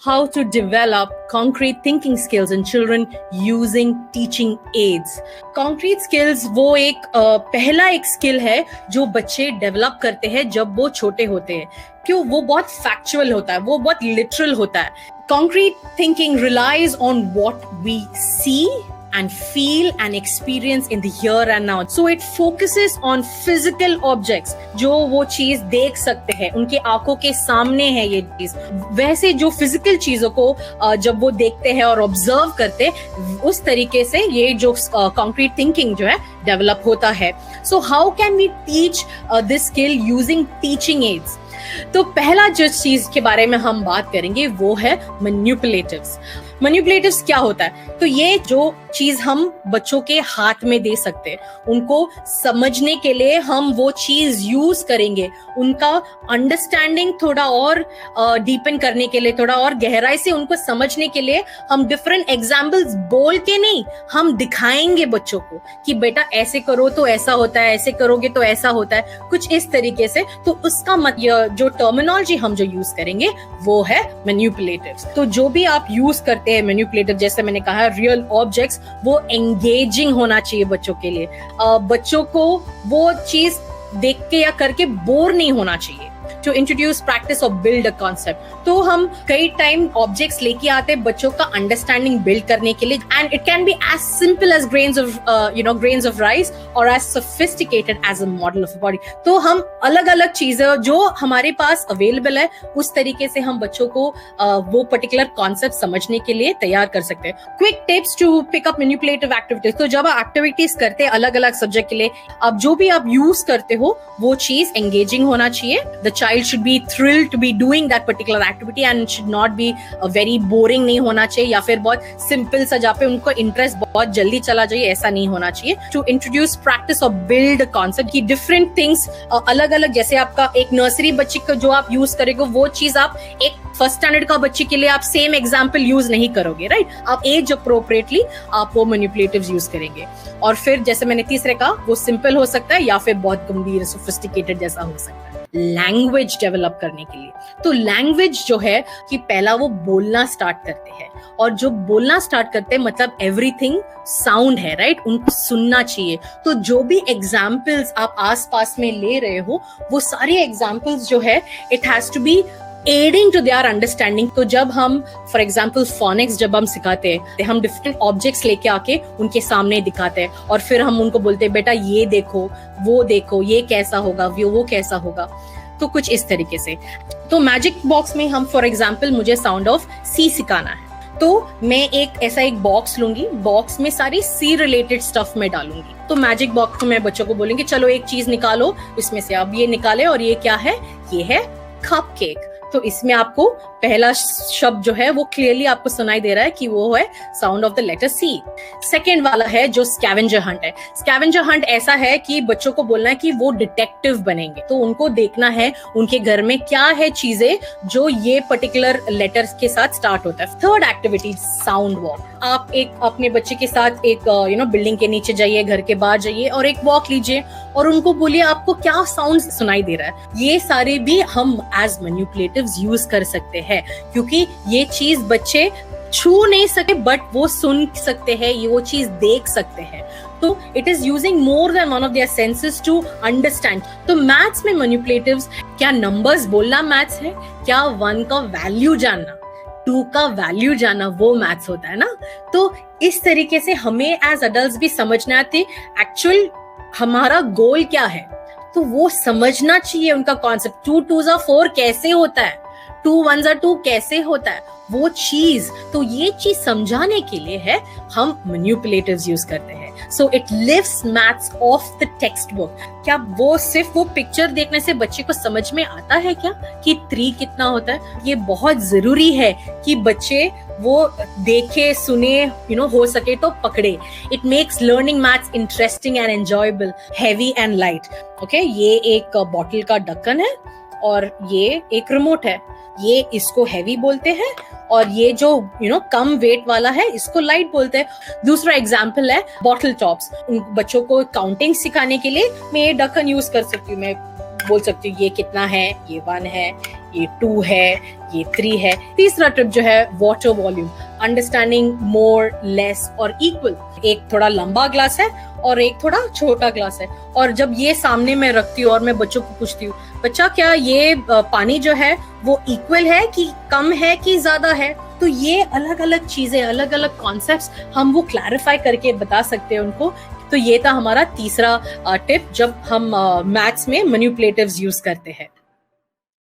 how to develop concrete thinking skills in children using teaching aids. Concrete skills वो एक पहला एक skill है जो बच्चे डेवलप करते हैं जब वो छोटे होते हैं. क्यों? वो बहुत फैक्चुअल होता है, वो बहुत लिटरल होता है. Concrete thinking relies on what we see and feel and experience in the here and now. So it focuses on physical objects, जो वो चीज देख सकते हैं, उनके आंखों के सामने है ये चीज. वैसे जो फिजिकल चीजों को जब वो देखते हैं और ऑब्जर्व करते, उस तरीके से ये जो concrete thinking जो है डेवलप होता है. So how can we teach this skill using teaching aids? तो पहला जो चीज के बारे में हम बात करेंगे वो है मैनिपुलेटिव्स. मैनिपुलेटिव्स क्या होता है? तो ये जो चीज हम बच्चों के हाथ में दे सकते हैं, उनको समझने के लिए हम वो चीज यूज करेंगे, उनका अंडरस्टैंडिंग थोड़ा और डीपन करने के लिए, थोड़ा और गहराई से उनको समझने के लिए हम डिफरेंट एग्जाम्पल्स बोल के नहीं, हम दिखाएंगे बच्चों को कि बेटा ऐसे करो तो ऐसा होता है, ऐसे करोगे तो ऐसा होता है, कुछ इस तरीके से. तो उसका जो टर्मिनोलॉजी हम जो यूज करेंगे वो है मैनिपुलेटिव्स. तो जो भी आप यूज करते हैं मैनिपुलेटिव, जैसे मैंने कहा रियल ऑब्जेक्ट्स, वो एंगेजिंग होना चाहिए बच्चों के लिए. बच्चों को वो चीज देख के या करके बोर नहीं होना चाहिए. To introduce practice or build a concept. तो हम कई टाइम ऑब्जेक्ट्स लेके आते हैं बच्चों का अंडरस्टैंडिंग बिल्ड करने के लिए, and it can be as simple as grains of rice or as sophisticated as a model of a body. तो हम अलग अलग चीजें जो हमारे पास अवेलेबल है, उस तरीके से हम बच्चों को वो पर्टिकुलर कॉन्सेप्ट समझने के लिए तैयार कर सकते हैं. Quick tips to pick up manipulative activities. तो जब आप एक्टिविटीज करते हैं अलग अलग सब्जेक्ट के लिए, अब जो भी आप यूज करते हो वो चीज एंगेजिंग होना चाहिए. The child should be thrilled to be doing that particular activity and should not be very boring. नहीं होना चाहिए या फिर बहुत सिंपल सा जहाँ पे उनको इंटरेस्ट बहुत जल्दी चला जाए, ऐसा नहीं होना चाहिए. To introduce practice or build a concept की different things अलग अलग, जैसे आपका एक नर्सरी बच्चे को जो आप यूज करेंगे वो चीज आप एक फर्स्ट स्टैंडर्ड का बच्चे के लिए आप सेम एग्जाम्पल यूज नहीं करोगे, राइट? आप एज अप्रोप्रिएटली आप वो मैनिपुलेटिव्स यूज करेंगे. और फिर जैसे मैंने तीसरे कहा, वो सिंपल हो सकता है या फिर बहुत गंभीर सोफिस्टिकेटेड जैसा हो सकता है. लैंग्वेज डेवलप करने के लिए, तो लैंग्वेज जो है कि पहला वो बोलना स्टार्ट करते हैं, और जो बोलना स्टार्ट करते हैं मतलब एवरीथिंग साउंड है, राइट? उनको सुनना चाहिए. तो जो भी एग्जाम्पल्स आप आसपास में ले रहे हो, वो सारे एग्जाम्पल्स जो है it has to be aiding to their understanding. तो जब हम फॉर एग्जाम्पल फोनिक्स जब हम सिखाते हैं, हम डिफरेंट ऑब्जेक्ट्स लेके आके उनके सामने दिखाते हैं और फिर हम उनको बोलते हैं बेटा ये देखो, ये कैसा होगा, वो कैसा होगा. तो कुछ इस तरीके से. तो मैजिक बॉक्स में हम फॉर एग्जाम्पल मुझे साउंड ऑफ सी सिखाना है, तो मैं एक ऐसा एक बॉक्स लूंगी, बॉक्स में सारी सी रिलेटेड स्टफ में डालूंगी. तो मैजिक बॉक्स में बच्चों को बोलेंगे चलो एक चीज निकालो, इसमें से अब ये निकाले, और ये क्या है? ये है कपकेक. तो इसमें आपको पहला शब्द जो है वो क्लियरली आपको सुनाई दे रहा है कि वो है sound of the letter C. Second वाला है जो स्कैवेंजर हंट है. स्कैवेंजर हंट ऐसा है कि बच्चों को बोलना है कि वो डिटेक्टिव बनेंगे, तो उनको देखना है उनके घर में क्या है चीजें जो ये पर्टिकुलर लेटर्स के साथ स्टार्ट होता है. Third activity sound walk. आप एक अपने बच्चे के साथ एक बिल्डिंग के नीचे जाइए, घर के बाहर जाइए और एक वॉक लीजिए और उनको बोलिए आपको क्या साउंड सुनाई दे रहा है. ये सारे भी हम एज मैनिपुलेटिव्स यूज कर सकते हैं, क्योंकि ये चीज बच्चे छू नहीं सके बट वो सुन सकते हैं, ये वो चीज देख सकते हैं. तो it is using more than one of their senses to understand. तो मैथ्स में मैनिपुलेटिव्स, क्या नंबर्स बोलना मैथ्स है? क्या 1 का वैल्यू जानना, 2 का वैल्यू जानना, वो मैथ्स होता है ना. तो इस तरीके से हमें एज अडल्ट्स भी समझना आते एक्चुअल हमारा गोल क्या है, तो वो समझना चाहिए उनका कॉन्सेप्ट. 2 2s are 4 कैसे होता है, 2 1s are 2 कैसे होता है, वो चीज. तो ये चीज समझाने के लिए है हम मैनिपुलेटिव्स यूज करते हैं. So it lifts maths of the text book. क्या वो सिर्फ वो पिक्चर देखने से बच्चे को समझ में आता है क्या कि 3 कितना होता है? ये बहुत जरूरी है कि बच्चे वो देखे, सुने, हो सके तो पकड़े. It makes learning maths interesting and enjoyable, heavy and light. Okay, ये एक बॉटल का ढक्कन है और ये एक रिमोट है. ये इसको हैवी बोलते हैं और ये जो कम वेट वाला है इसको लाइट बोलते हैं. दूसरा एग्जाम्पल है बॉटल टॉप्स. बच्चों को काउंटिंग सिखाने के लिए मैं ये ढक्कन यूज कर सकती हूँ. मैं बोल सकती हूँ ये कितना है, ये 1 है, ये 2 है, ये 3 है। तीसरा टिप जो है वाटर वॉल्यूम, अंडरस्टैंडिंग मोर, लेस और इक्वल। एक थोड़ा लंबा ग्लास है और एक थोड़ा छोटा ग्लास है, और जब ये सामने मैं रखती हूँ और मैं बच्चों को पूछती हूँ, बच्चा क्या ये पानी जो है वो इक्वल है कि कम है कि ज्यादा है, तो ये अलग अलग चीजें, अलग अलग कॉन्सेप्ट्स हम वो क्लैरिफाई करके बता सकते हैं उनको। तो ये था हमारा तीसरा टिप जब हम मैथ्स में मैनिपुलेटिव्स यूज करते हैं।